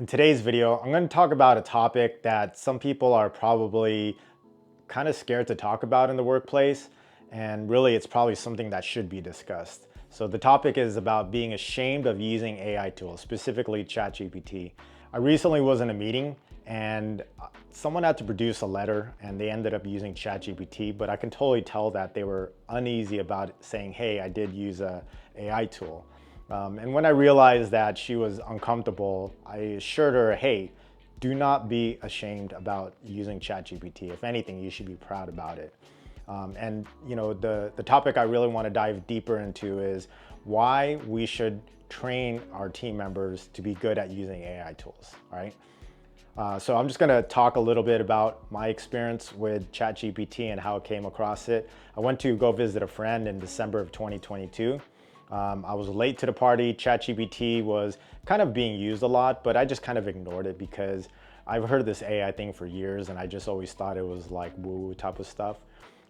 In today's video, I'm going to talk about a topic that some people are probably kind of scared to talk about in the workplace, and really it's probably something that should be discussed. So the topic is about being ashamed of using AI tools, specifically ChatGPT. I recently was in a meeting and someone had to produce a letter and they ended up using ChatGPT, but I can totally tell that they were uneasy about saying, hey, I did use a AI tool. And when I realized that she was uncomfortable, I assured her, hey, do not be ashamed about using ChatGPT. If anything, you should be proud about it. And the topic I really want to dive deeper into is why we should train our team members to be good at using AI tools, right? So I'm just going to talk a little bit about my experience with ChatGPT and how I came across it. I went to go visit a friend in December of 2022. I was late to the party. ChatGPT was kind of being used a lot, but I just kind of ignored it because I've heard this AI thing for years and I just always thought it was like woo-woo type of stuff.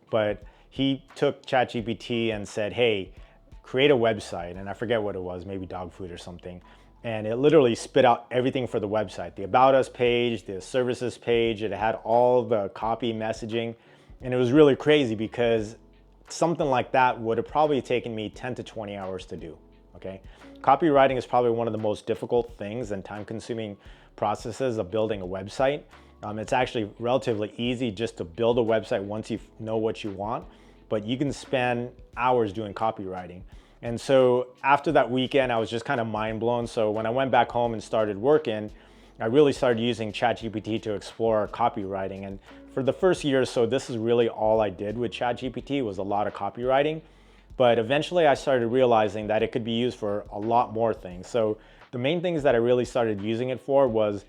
But he took ChatGPT and said, hey, create a website. And I forget what it was, maybe dog food or something. And it literally spit out everything for the website, the About Us page, the services page. It had all the copy messaging. And it was really crazy because something like that would have probably taken me 10 to 20 hours to do, okay? Copywriting is probably one of the most difficult things and time-consuming processes of building a website. It's actually relatively easy just to build a website once you know what you want, but you can spend hours doing copywriting. And so after that weekend, I was just kind of mind blown. So when I went back home and started working, I really started using ChatGPT to explore copywriting. And for the first year or so, this is really all I did with ChatGPT was a lot of copywriting. But eventually I started realizing that it could be used for a lot more things. So the main things that I really started using it for was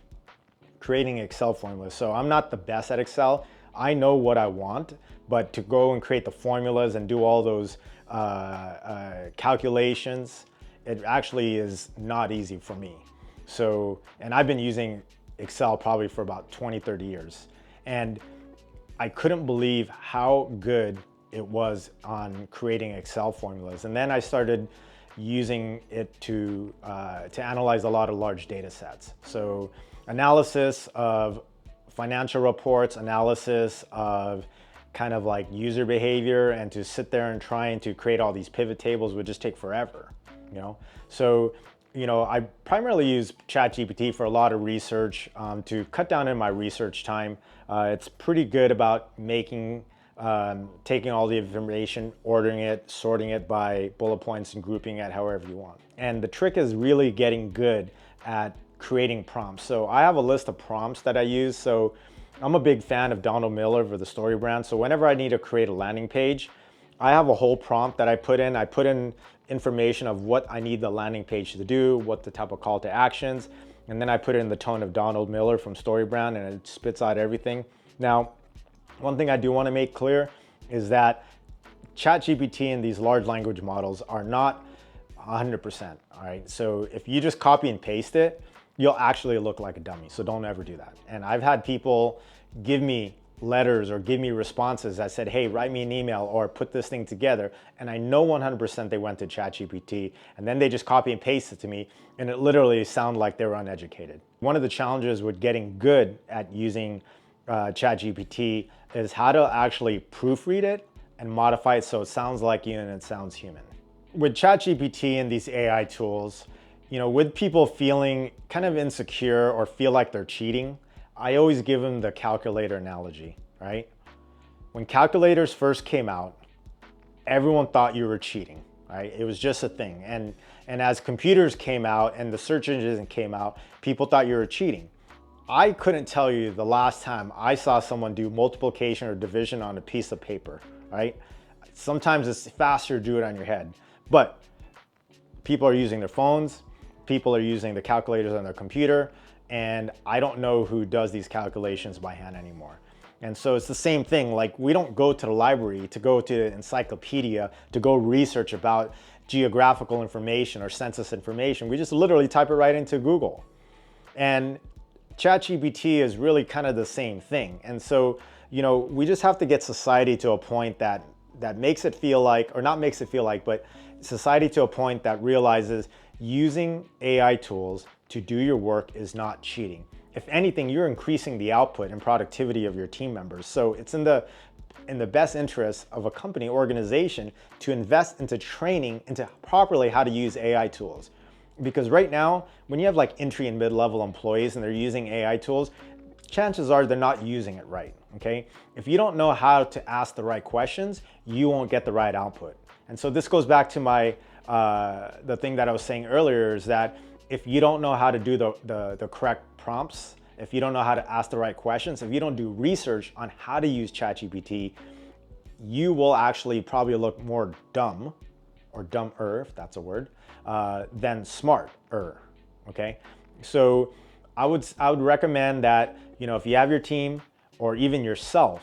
creating Excel formulas. So I'm not the best at Excel. I know what I want, but to go and create the formulas and do all those calculations, it actually is not easy for me. So, and I've been using Excel probably for about 20, 30 years. And I couldn't believe how good it was on creating Excel formulas. And then I started using it to analyze a lot of large data sets. So analysis of financial reports, analysis of kind of like user behavior, and to sit there and trying to create all these pivot tables would just take forever, you know? So, I primarily use ChatGPT for a lot of research to cut down in my research time. It's pretty good about taking all the information, ordering it, sorting it by bullet points and grouping it however you want. And the trick is really getting good at creating prompts. So I have a list of prompts that I use. So I'm a big fan of Donald Miller for the Story brand. So whenever I need to create a landing page, I have a whole prompt that I put in. I put in information of what I need the landing page to do, what the type of call to actions, and then I put it in the tone of Donald Miller from Story brand, and it spits out everything. Now, one thing I do want to make clear is that ChatGPT and these large language models are not 100%, all right? So if you just copy and paste it, you'll actually look like a dummy. So don't ever do that. And I've had people give me letters or give me responses that said, hey, write me an email or put this thing together. And I know 100% they went to ChatGPT and then they just copy and paste it to me. And it literally sounded like they were uneducated. One of the challenges with getting good at using ChatGPT is how to actually proofread it and modify it so it sounds like you and it sounds human. With ChatGPT and these AI tools, with people feeling kind of insecure or feel like they're cheating, I always give them the calculator analogy, right? When calculators first came out, everyone thought you were cheating, right? It was just a thing. And as computers came out and the search engines came out, people thought you were cheating. I couldn't tell you the last time I saw someone do multiplication or division on a piece of paper, right? Sometimes it's faster to do it on your head, but people are using their phones, people are using the calculators on their computer, and I don't know who does these calculations by hand anymore. And so it's the same thing, like we don't go to the library to go to the encyclopedia to go research about geographical information or census information. We just literally type it right into Google. And ChatGPT is really kind of the same thing. And so, we just have to get society to a point that makes it feel like, or not makes it feel like, but society to a point that realizes using AI tools to do your work is not cheating. If anything, you're increasing the output and productivity of your team members. So it's in the best interest of a company organization to invest into training into properly how to use AI tools. Because right now, when you have like entry and mid-level employees and they're using AI tools, chances are they're not using it right, okay? If you don't know how to ask the right questions, you won't get the right output. And so this goes back to my, the thing that I was saying earlier, is that if you don't know how to do the correct prompts, if you don't know how to ask the right questions, if you don't do research on how to use ChatGPT, you will actually probably look more dumb, or dumber, if that's a word, than smarter, okay? So I would recommend that, you know, if you have your team or even yourself,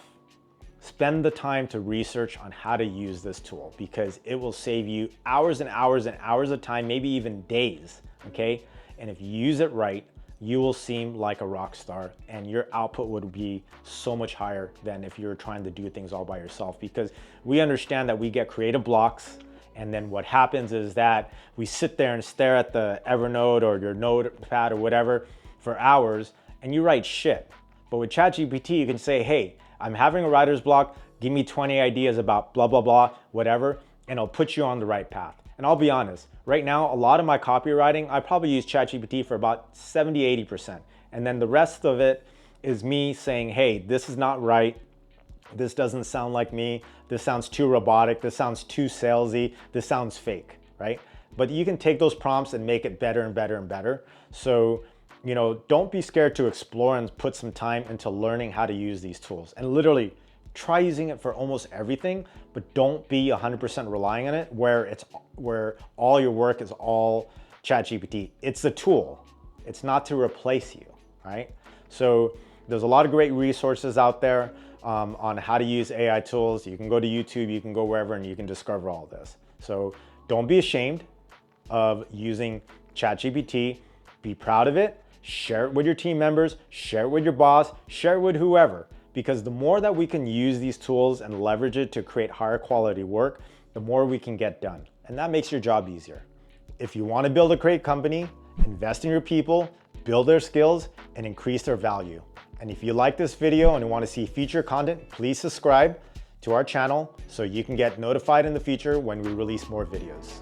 spend the time to research on how to use this tool, because it will save you hours and hours and hours of time, maybe even days, okay? And if you use it right, you will seem like a rock star and your output would be so much higher than if you're trying to do things all by yourself, because we understand that we get creative blocks. And then what happens is that we sit there and stare at the Evernote or your notepad or whatever for hours and you write shit. But with ChatGPT, you can say, hey, I'm having a writer's block, give me 20 ideas about blah, blah, blah, whatever, and it'll put you on the right path. And I'll be honest, right now, a lot of my copywriting, I probably use ChatGPT for about 70, 80%. And then the rest of it is me saying, hey, this is not right. This doesn't sound like me. This sounds too robotic. This sounds too salesy. This sounds fake, right? But you can take those prompts and make it better and better and better. So, you know, don't be scared to explore and put some time into learning how to use these tools. And literally try using it for almost everything, but don't be 100% relying on it where all your work is all ChatGPT. It's a tool. It's not to replace you, right? So there's a lot of great resources out there on how to use AI tools. You can go to YouTube, you can go wherever, and you can discover all this. So don't be ashamed of using ChatGPT. Be proud of it. Share it with your team members, share it with your boss, share it with whoever. Because the more that we can use these tools and leverage it to create higher quality work, the more we can get done. And that makes your job easier. If you want to build a great company, invest in your people, build their skills, and increase their value. And if you like this video and you want to see future content, please subscribe to our channel so you can get notified in the future when we release more videos.